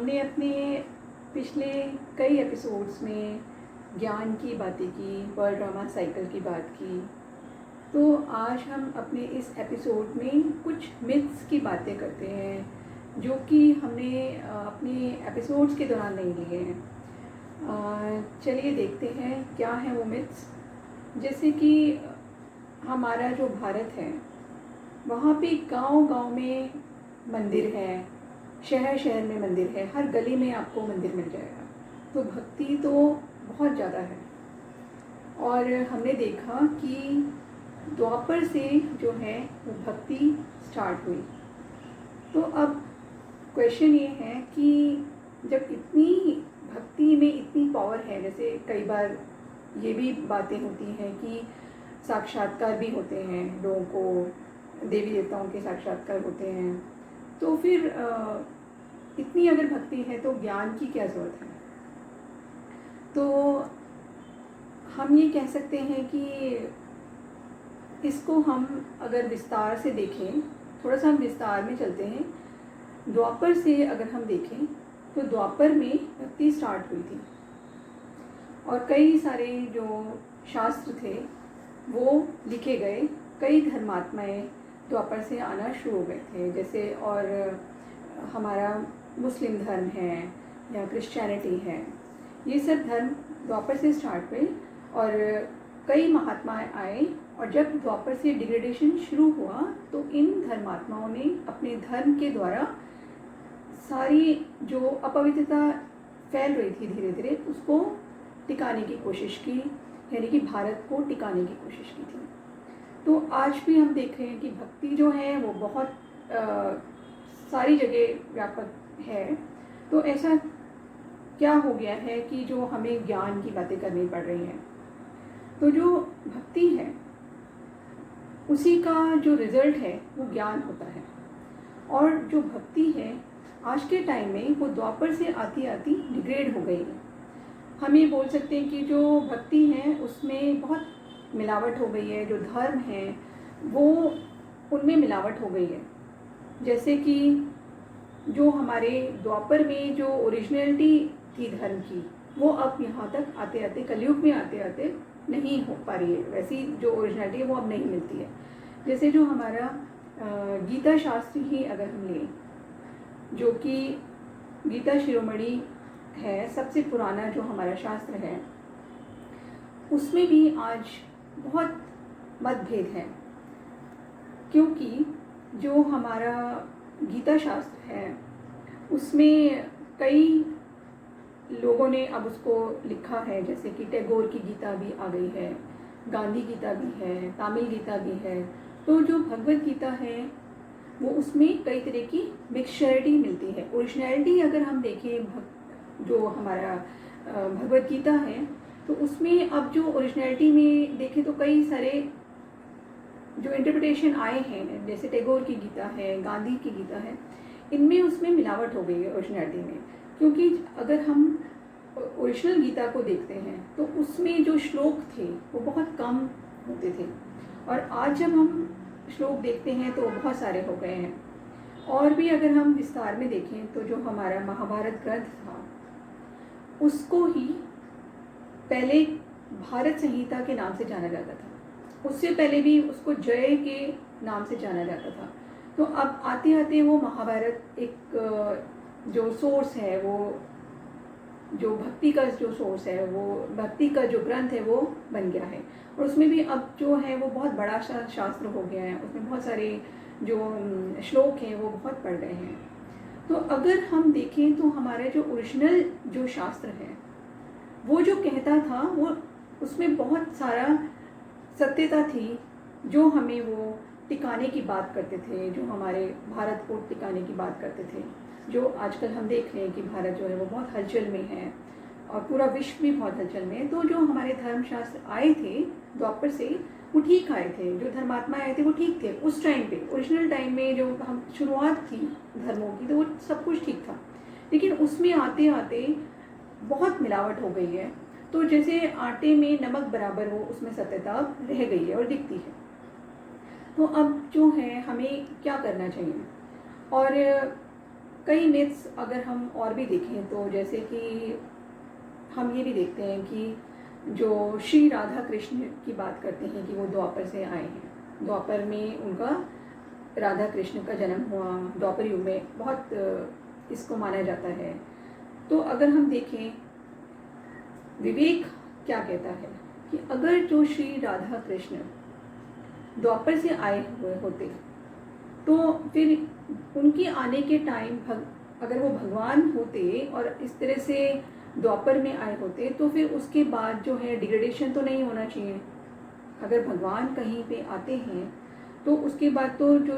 हमने अपने पिछले कई एपिसोड्स में ज्ञान की बातें की, वर्ल्ड ड्रामा साइकिल की बात की। तो आज हम अपने इस एपिसोड में कुछ मिथ्स की बातें करते हैं जो कि हमने अपने एपिसोड्स के दौरान नहीं लिए हैं। चलिए देखते हैं क्या है वो मिथ्स। जैसे कि हमारा जो भारत है वहाँ पे गांव-गांव में मंदिर है, शहर शहर में मंदिर है, हर गली में आपको मंदिर मिल जाएगा। तो भक्ति तो बहुत ज़्यादा है। और हमने देखा कि द्वापर से जो है वो भक्ति स्टार्ट हुई। तो अब क्वेश्चन ये है कि जब इतनी भक्ति में इतनी पावर है, जैसे कई बार ये भी बातें होती हैं कि साक्षात्कार भी होते हैं, लोगों को देवी देवताओं के साक्षात्कार होते हैं, तो फिर इतनी अगर भक्ति है तो ज्ञान की क्या ज़रूरत है। तो हम ये कह सकते हैं कि इसको हम अगर विस्तार से देखें, थोड़ा सा हम विस्तार में चलते हैं। द्वापर से अगर हम देखें तो द्वापर में भक्ति स्टार्ट हुई थी और कई सारे जो शास्त्र थे वो लिखे गए, कई धर्मात्माएं द्वापर से आना शुरू हो गए थे। जैसे और हमारा मुस्लिम धर्म है या क्रिश्चियनिटी है, ये सब धर्म द्वापर से स्टार्ट हुए और कई महात्माएं आए। और जब द्वापर से डिग्रेडेशन शुरू हुआ तो इन धर्मात्माओं ने अपने धर्म के द्वारा सारी जो अपवित्रता फैल रही थी धीरे धीरे उसको टिकाने की कोशिश की, यानी कि भारत को टिकाने की कोशिश की थी। तो आज भी हम देख रहे हैं कि भक्ति जो है वो बहुत सारी जगह व्यापक है। तो ऐसा क्या हो गया है कि जो हमें ज्ञान की बातें करनी पड़ रही हैं। तो जो भक्ति है उसी का जो रिज़ल्ट है वो ज्ञान होता है। और जो भक्ति है आज के टाइम में वो द्वापर से आती आती डिग्रेड हो गई है। हम ये बोल सकते हैं कि जो भक्ति है उसमें बहुत मिलावट हो गई है, जो धर्म है वो उनमें मिलावट हो गई है। जैसे कि जो हमारे द्वापर में जो ओरिजिनलिटी थी धर्म की, वो अब यहाँ तक आते आते कलयुग में आते आते नहीं हो पा रही है। वैसी जो ओरिजिनलिटी है वो अब नहीं मिलती है। जैसे जो हमारा गीता शास्त्र ही अगर हम लें, जो कि गीता शिरोमणि है, सबसे पुराना जो हमारा शास्त्र है, उसमें भी आज बहुत मतभेद है। क्योंकि जो हमारा गीता शास्त्र है उसमें कई लोगों ने अब उसको लिखा है, जैसे कि टैगोर की गीता भी आ गई है, गांधी गीता भी है, तामिल गीता भी है। तो जो भगवत गीता है वो उसमें कई तरह की मिक्सचरिटी मिलती है। ओरिजिनलिटी अगर हम देखें जो हमारा भगवत गीता है तो उसमें अब जो ओरिजिनलिटी में देखें तो कई सारे जो इंटरप्रिटेशन आए हैं, जैसे टैगोर की गीता है, गांधी की गीता है, इनमें उसमें मिलावट हो गई है ओरिजिनलिटी में। क्योंकि अगर हम ओरिजिनल गीता को देखते हैं तो उसमें जो श्लोक थे वो बहुत कम होते थे और आज जब हम श्लोक देखते हैं तो बहुत सारे हो गए हैं। और भी अगर हम विस्तार में देखें तो जो हमारा महाभारत ग्रंथ था उसको ही पहले भारत संहिता के नाम से जाना जाता था, उससे पहले भी उसको जय के नाम से जाना जाता था। तो अब आते आते वो महाभारत एक जो सोर्स है, वो जो भक्ति का जो सोर्स है, वो भक्ति का जो ग्रंथ है वो बन गया है। और उसमें भी अब जो है वो बहुत बड़ा शास्त्र हो गया है, उसमें बहुत सारे जो श्लोक हैं वो बहुत पढ़ गए हैं। तो अगर हम देखें तो हमारे जो ओरिजिनल जो शास्त्र है वो जो कहता था वो उसमें बहुत सारा सत्यता थी, जो हमें वो टिकाने की बात करते थे, जो हमारे भारत को टिकाने की बात करते थे। जो आजकल हम देख रहे हैं कि भारत जो है वो बहुत हलचल में है और पूरा विश्व भी बहुत हलचल में है। तो जो हमारे धर्मशास्त्र आए थे द्वापर से वो ठीक आए थे, जो धर्मात्मा आए थे वो ठीक थे उस टाइम पे। ओरिजिनल टाइम में जो हम शुरुआत थी धर्मों की तो वो सब कुछ ठीक था, लेकिन उसमें आते आते बहुत मिलावट हो गई है। तो जैसे आटे में नमक बराबर हो उसमें सत्यता रह गई है और दिखती है। तो अब जो है हमें क्या करना चाहिए। और कई मिथ्स अगर हम और भी देखें तो जैसे कि हम ये भी देखते हैं कि जो श्री राधा कृष्ण की बात करते हैं कि वो द्वापर से आए हैं, द्वापर में उनका राधा कृष्ण का जन्म हुआ, द्वापर युग में बहुत इसको माना जाता है। तो अगर हम देखें विवेक क्या कहता है कि अगर जो श्री राधा कृष्ण द्वापर से आए हुए होते तो फिर उनके आने के टाइम अगर वो भगवान होते और इस तरह से द्वापर में आए होते तो फिर उसके बाद जो है डिग्रेडेशन तो नहीं होना चाहिए। अगर भगवान कहीं पे आते हैं तो उसके बाद तो जो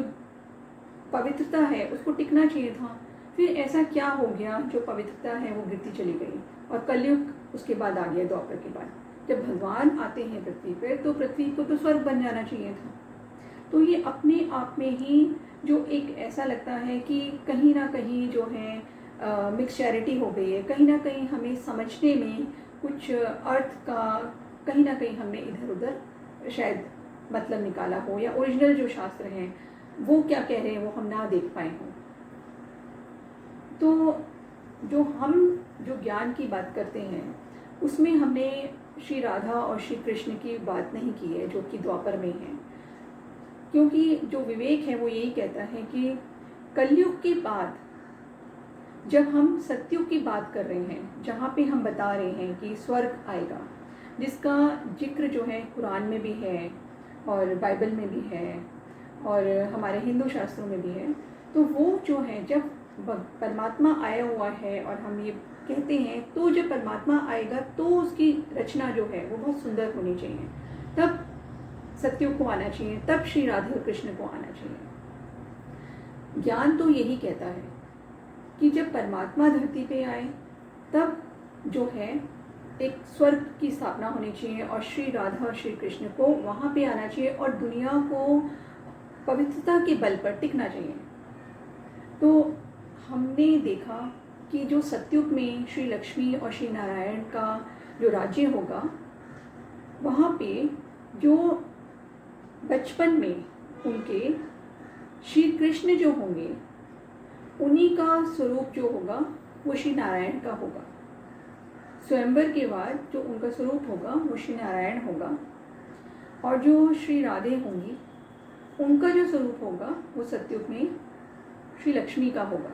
पवित्रता है उसको टिकना चाहिए था। फिर ऐसा क्या हो गया जो पवित्रता है वो गिरती चली गई और कलयुग उसके बाद आ गया। द्वापर के बाद जब भगवान आते हैं पृथ्वी पर तो पृथ्वी को तो स्वर्ग बन जाना चाहिए था। तो ये अपने आप में ही जो एक ऐसा लगता है कि कहीं ना कहीं जो है मिक्स चैरिटी हो गई है, कहीं ना कहीं हमें समझने में कुछ अर्थ का कहीं ना कहीं हमने इधर उधर शायद मतलब निकाला हो, या ओरिजिनल जो शास्त्र हैं वो क्या कह रहे हैं वो हम ना देख पाए हों। तो जो ज्ञान की बात करते हैं उसमें हमने श्री राधा और श्री कृष्ण की बात नहीं की है जो कि द्वापर में है, क्योंकि जो विवेक है वो यही कहता है कि कलयुग के बाद जब हम सत्युग की बात कर रहे हैं, जहाँ पे हम बता रहे हैं कि स्वर्ग आएगा, जिसका जिक्र जो है कुरान में भी है और बाइबल में भी है और हमारे हिंदू शास्त्रों में भी है, तो वो जो है जब परमात्मा आया हुआ है और हम ये कहते हैं तो जब परमात्मा आएगा तो उसकी रचना जो है वो बहुत सुंदर होनी चाहिए, तब सत्युग को आना चाहिए, तब श्री राधा कृष्ण को आना चाहिए। ज्ञान तो यही कहता है कि जब परमात्मा धरती पे आए तब जो है एक स्वर्ग की स्थापना होनी चाहिए और श्री राधा और श्री कृष्ण को वहाँ पे आना चाहिए और दुनिया को पवित्रता के बल पर टिकना चाहिए। तो हमने देखा कि जो सत्युग में श्री लक्ष्मी और श्री नारायण का जो राज्य होगा, वहाँ पे जो बचपन में उनके श्री कृष्ण जो होंगे उन्हीं का स्वरूप जो होगा वो श्री नारायण का होगा। स्वयंवर के बाद जो उनका स्वरूप होगा वो श्री नारायण होगा और जो श्री राधे होंगी उनका जो स्वरूप होगा वो सत्युग में श्री लक्ष्मी का होगा।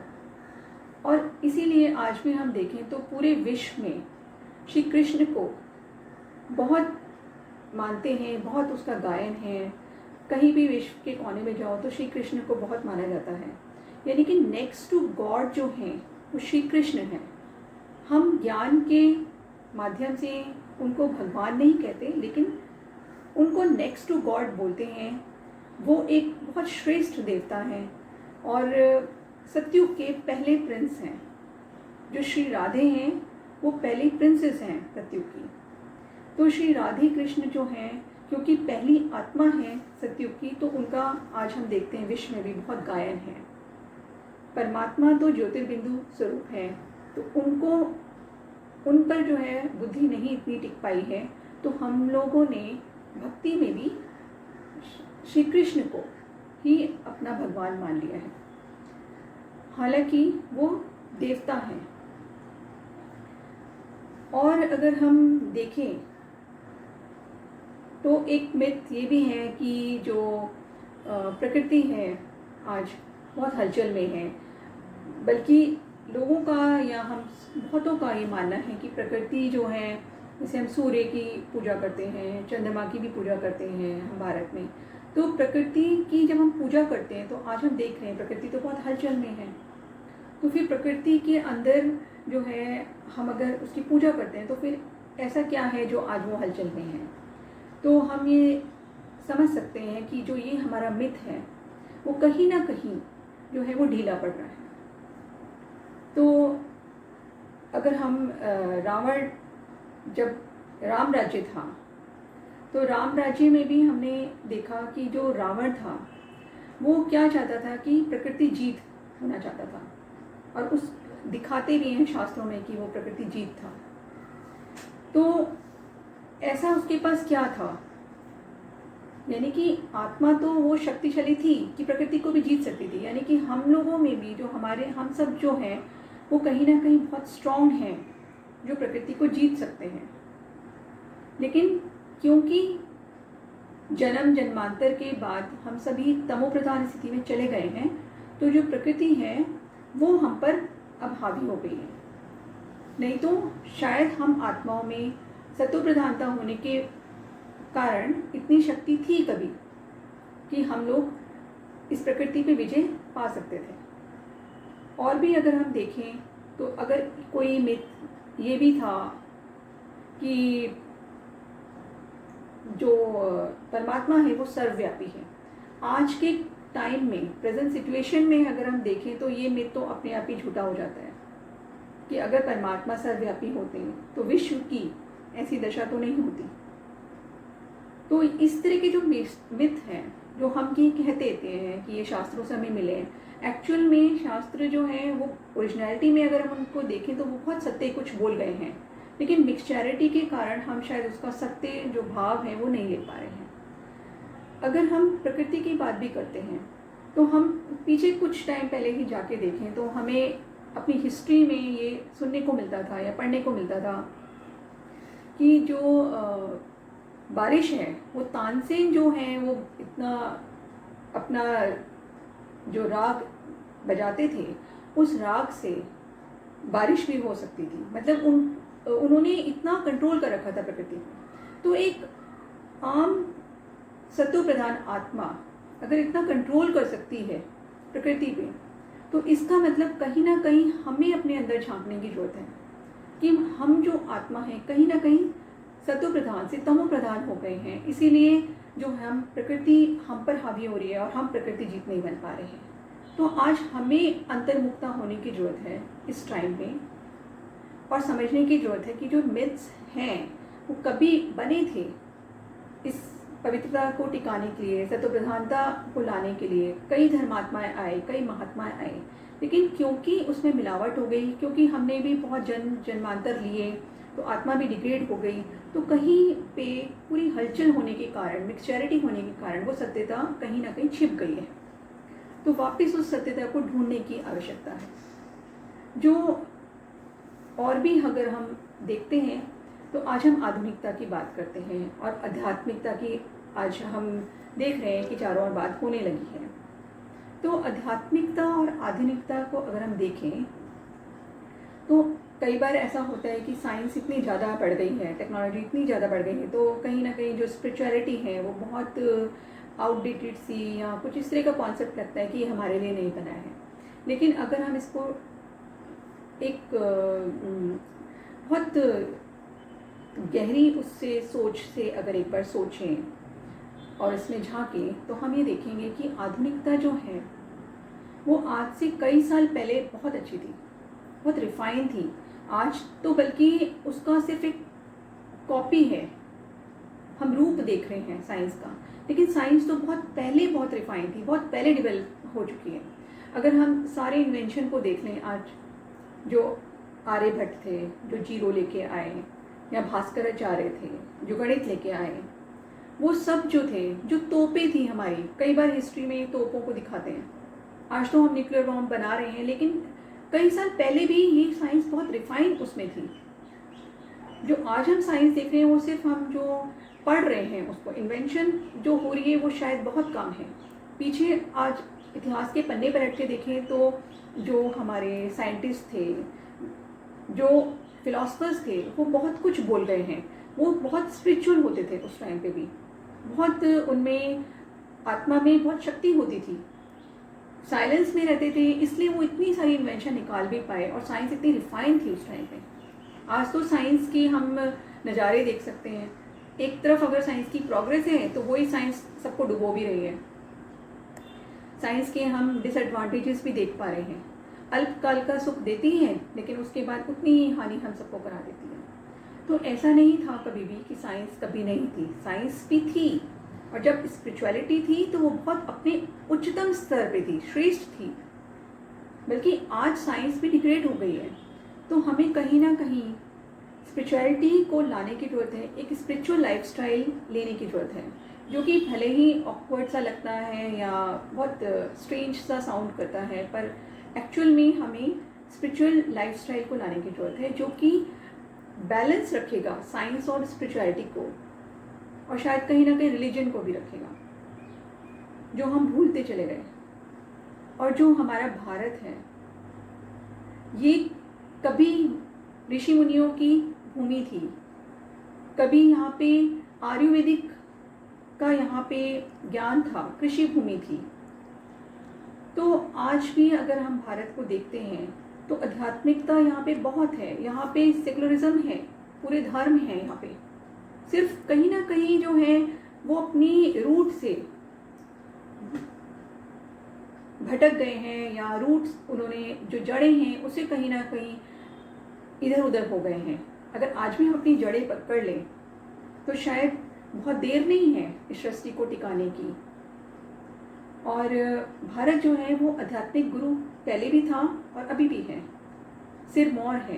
और इसीलिए आज भी हम देखें तो पूरे विश्व में श्री कृष्ण को बहुत मानते हैं, बहुत उसका गायन है। कहीं भी विश्व के कोने में जाओ तो श्री कृष्ण को बहुत माना जाता है, यानी कि नेक्स्ट टू गॉड जो हैं वो श्री कृष्ण हैं। हम ज्ञान के माध्यम से उनको भगवान नहीं कहते लेकिन उनको नेक्स्ट टू गॉड बोलते हैं। वो एक बहुत श्रेष्ठ देवता हैं और सत्युग के पहले प्रिंस हैं। जो श्री राधे हैं वो पहली प्रिंसेस हैं सत्युग की। तो श्री राधे कृष्ण जो हैं क्योंकि पहली आत्मा है सत्युग की, तो उनका आज हम देखते हैं विश्व में भी बहुत गायन है। परमात्मा तो ज्योतिर्बिंदु स्वरूप है, तो उन पर जो है बुद्धि नहीं इतनी टिक पाई है, तो हम लोगों ने भक्ति में भी श्री कृष्ण को ही अपना भगवान मान लिया है, हालांकि वो देवता हैं। और अगर हम देखें तो एक मिथ ये भी है कि जो प्रकृति है आज बहुत हलचल में है, बल्कि लोगों का या हम बहुतों का ये मानना है कि प्रकृति जो है, जैसे हम सूर्य की पूजा करते हैं, चंद्रमा की भी पूजा करते हैं हम भारत में, तो प्रकृति की जब हम पूजा करते हैं तो आज हम देख रहे हैं प्रकृति तो बहुत हलचल में है। तो फिर प्रकृति के अंदर जो है हम अगर उसकी पूजा करते हैं तो फिर ऐसा क्या है जो आज वो हलचल में है। तो हम ये समझ सकते हैं कि जो ये हमारा मिथ है वो कहीं ना कहीं जो है वो ढीला पड़ रहा है। तो अगर हम रावण, जब राम राज्य था तो राम राज्य में भी हमने देखा कि जो रावण था वो क्या चाहता था कि प्रकृति जीत होना चाहता था, और उस दिखाते भी हैं शास्त्रों में कि वो प्रकृति जीत था। तो ऐसा उसके पास क्या था यानी कि आत्मा तो वो शक्तिशाली थी कि प्रकृति को भी जीत सकती थी, यानी कि हम लोगों में भी जो हम सब जो हैं वो कहीं ना कहीं बहुत स्ट्रांग हैं जो प्रकृति को जीत सकते हैं। लेकिन क्योंकि जन्म जन्मांतर के बाद हम सभी तमोप्रधान स्थिति में चले गए हैं, तो जो प्रकृति है वो हम पर अब हावी हो गई है। नहीं तो शायद हम आत्माओं में सत्व प्रधानता होने के कारण इतनी शक्ति थी कभी कि हम लोग इस प्रकृति पे विजय पा सकते थे। और भी अगर हम देखें तो अगर कोई मिथ ये भी था कि जो परमात्मा है वो सर्वव्यापी है। आज के टाइम में, प्रेजेंट सिचुएशन में अगर हम देखें तो ये मिथ तो अपने आप ही झूठा हो जाता है कि अगर परमात्मा सर्वव्यापी होते हैं तो विश्व की ऐसी दशा तो नहीं होती। तो इस तरह के जो मिथ हैं जो हम की कहते हैं कि ये शास्त्रों से हमें मिले हैं, एक्चुअल में शास्त्र जो है वो ओरिजिनलिटी में अगर हम उनको देखें तो वो बहुत सत्य कुछ बोल गए हैं, लेकिन मिक्सचैरिटी के कारण हम शायद उसका सत्य जो भाव है वो नहीं ले पा रहे हैं। अगर हम प्रकृति की बात भी करते हैं तो हम पीछे कुछ टाइम पहले ही जाके देखें तो हमें अपनी हिस्ट्री में ये सुनने को मिलता था या पढ़ने को मिलता था कि जो बारिश है वो तानसेन जो है वो इतना अपना जो राग बजाते थे उस राग से बारिश भी हो सकती थी। मतलब उन्होंने इतना कंट्रोल कर रखा था प्रकृति को। तो एक आम सत्व प्रधान आत्मा अगर इतना कंट्रोल कर सकती है प्रकृति पे, तो इसका मतलब कहीं ना कहीं हमें अपने अंदर झांकने की जरूरत है कि हम जो आत्मा है कहीं ना कहीं सत्व प्रधान से तमो प्रधान हो गए हैं। इसीलिए जो हम प्रकृति हम पर हावी हो रही है और हम प्रकृति जीत नहीं बन पा रहे हैं। तो आज हमें अंतर्मुक्ता होने की जरूरत है इस टाइम में, और समझने की जरूरत है कि जो मिथ्स हैं वो कभी बने थे इस पवित्रता को टिकाने के लिए, सत्व प्रधानता को लाने के लिए। कई धर्मात्माएं आए, कई महात्माएं आए, लेकिन क्योंकि उसमें मिलावट हो गई, क्योंकि हमने भी बहुत जन्मांतर लिए तो आत्मा भी डिग्रेड हो गई, तो कहीं पे पूरी हलचल होने के कारण, मिक्सचैरिटी होने के कारण वो सत्यता कहीं ना कहीं छिप गई है। तो वापस उस सत्यता को ढूंढने की आवश्यकता है। जो और भी अगर हम देखते हैं तो आज हम आधुनिकता की बात करते हैं और आध्यात्मिकता की आज हम देख रहे हैं कि चारों ओर बात होने लगी है। तो आध्यात्मिकता और आधुनिकता को अगर हम देखें तो कई बार ऐसा होता है कि साइंस इतनी ज़्यादा बढ़ गई है, टेक्नोलॉजी इतनी ज़्यादा बढ़ गई है, तो कहीं ना कहीं जो स्पिरिचुअलिटी है वो बहुत आउटडेटेड सी या कुछ इस तरह का कॉन्सेप्ट लगता है कि ये हमारे लिए नहीं बना है। लेकिन अगर हम इसको एक बहुत गहरी उससे सोच से अगर एक बार सोचें और इसमें झांकें तो हम ये देखेंगे कि आधुनिकता जो है वो आज से कई साल पहले बहुत अच्छी थी, बहुत रिफाइन थी। आज तो बल्कि उसका सिर्फ एक कॉपी है, हम रूप देख रहे हैं साइंस का, लेकिन साइंस तो बहुत पहले बहुत रिफाइन थी, बहुत पहले डेवलप हो चुकी है। अगर हम सारे इन्वेंशन को देख लें, आज जो आर्यभट्ट थे जो जीरो लेके आए, या भास्कराचार्य थे जो गणित लेके आए, वो सब जो थे, जो तोपें थी हमारी, कई बार हिस्ट्री में तोपों को दिखाते हैं। आज तो हम न्यूक्लियर बॉम्ब बना रहे हैं, लेकिन कई साल पहले भी ये साइंस बहुत रिफाइन उसमें थी। जो आज हम साइंस देख रहे हैं वो सिर्फ हम जो पढ़ रहे हैं उसको, इन्वेंशन जो हो रही है वो शायद बहुत कम है। पीछे आज इतिहास के पन्ने पलट के देखें तो जो हमारे साइंटिस्ट थे, जो फिलोसफर्स थे, वो बहुत कुछ बोल गए हैं। वो बहुत स्पिरिचुअल होते थे उस टाइम पे भी, बहुत उनमें आत्मा में बहुत शक्ति होती थी, साइलेंस में रहते थे, इसलिए वो इतनी सारी इन्वेंशन निकाल भी पाए और साइंस इतनी रिफाइन थी उस टाइम पे। आज तो साइंस की हम नज़ारे देख सकते हैं। एक तरफ अगर साइंस की प्रोग्रेस है तो वही साइंस सबको डुबो भी रही है। साइंस के हम डिसएडवांटेजेस भी देख पा रहे हैं। अल्पकाल का सुख देती है, लेकिन उसके बाद उतनी ही हानि हम सबको करा देती है। तो ऐसा नहीं था कभी भी कि साइंस कभी नहीं थी, साइंस भी थी, और जब स्पिरिचुअलिटी थी तो वो बहुत अपने उच्चतम स्तर पे थी, श्रेष्ठ थी। बल्कि आज साइंस भी डिग्रेड हो गई है, तो हमें कहीं ना कहीं स्पिरिचुअलिटी को लाने की ज़रूरत है, एक स्पिरिचुअल लाइफस्टाइल लेने की ज़रूरत है। जो कि भले ही ऑकवर्ड सा लगता है या बहुत स्ट्रेंज सा साउंड करता है, पर एक्चुअल में हमें स्पिरिचुअल लाइफस्टाइल को लाने की ज़रूरत है, जो कि बैलेंस रखेगा साइंस और स्पिरिचुअलिटी को, और शायद कहीं ना कहीं रिलीजन को भी रखेगा, जो हम भूलते चले गए। और जो हमारा भारत है, ये कभी ऋषि मुनियों की भूमि थी, कभी यहाँ पे आयुर्वेदिक का यहाँ पे ज्ञान था, कृषि भूमि थी। तो आज भी अगर हम भारत को देखते हैं तो आध्यात्मिकता यहाँ पे बहुत है, यहाँ पे सेकुलरिज्म है, पूरे धर्म है यहाँ पे। सिर्फ कहीं ना कहीं जो है वो अपनी रूट से भटक गए हैं, या रूट्स उन्होंने जो जड़ें हैं उससे कहीं ना कहीं इधर उधर हो गए हैं। अगर आज भी हम अपनी जड़ें पकड़ लें तो शायद बहुत देर नहीं है इस सृष्टि को टिकाने की। और भारत जो है वो आध्यात्मिक गुरु पहले भी था और अभी भी है, सिरमौर है।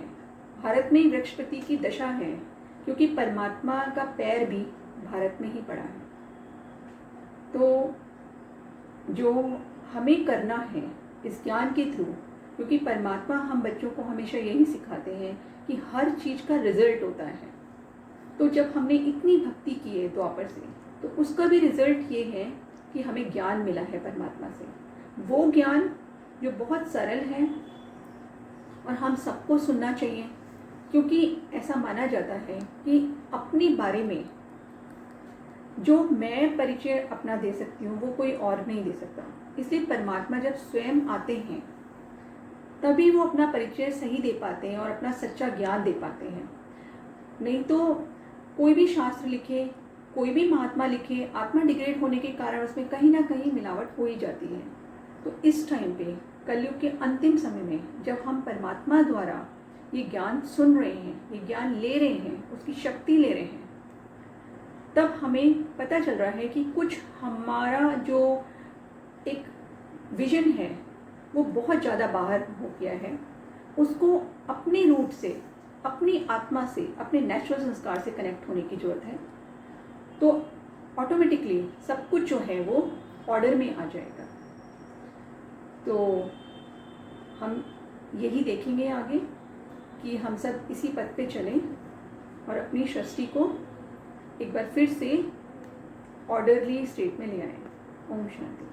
भारत में वृक्षपति की दशा है, क्योंकि परमात्मा का पैर भी भारत में ही पड़ा है। तो जो हमें करना है इस ज्ञान के थ्रू, क्योंकि परमात्मा हम बच्चों को हमेशा यही सिखाते हैं कि हर चीज़ का रिजल्ट होता है। तो जब हमने इतनी भक्ति की है द्वापर से, तो उसका भी रिजल्ट ये है कि हमें ज्ञान मिला है परमात्मा से। वो ज्ञान जो बहुत सरल है और हम सबको सुनना चाहिए, क्योंकि ऐसा माना जाता है कि अपने बारे में जो मैं परिचय अपना दे सकती हूँ वो कोई और नहीं दे सकता। इसलिए परमात्मा जब स्वयं आते हैं तभी वो अपना परिचय सही दे पाते हैं और अपना सच्चा ज्ञान दे पाते हैं। नहीं तो कोई भी शास्त्र लिखे, कोई भी महात्मा लिखे, आत्मा डिग्रेड होने के कारण उसमें कहीं ना कहीं मिलावट हो ही जाती है। तो इस टाइम पे कलयुग के अंतिम समय में जब हम परमात्मा द्वारा ये ज्ञान सुन रहे हैं, ये ज्ञान ले रहे हैं, उसकी शक्ति ले रहे हैं, तब हमें पता चल रहा है कि कुछ हमारा जो एक विजन है वो बहुत ज़्यादा बाहर हो गया है। उसको अपने रूट से, अपनी आत्मा से, अपने नेचुरल संस्कार से कनेक्ट होने की ज़रूरत है। तो ऑटोमेटिकली सब कुछ जो है वो ऑर्डर में आ जाएगा। तो हम यही देखेंगे आगे कि हम सब इसी पथ पे चलें और अपनी सृष्टि को एक बार फिर से ऑर्डरली स्टेट में ले आएं। ओम शांति।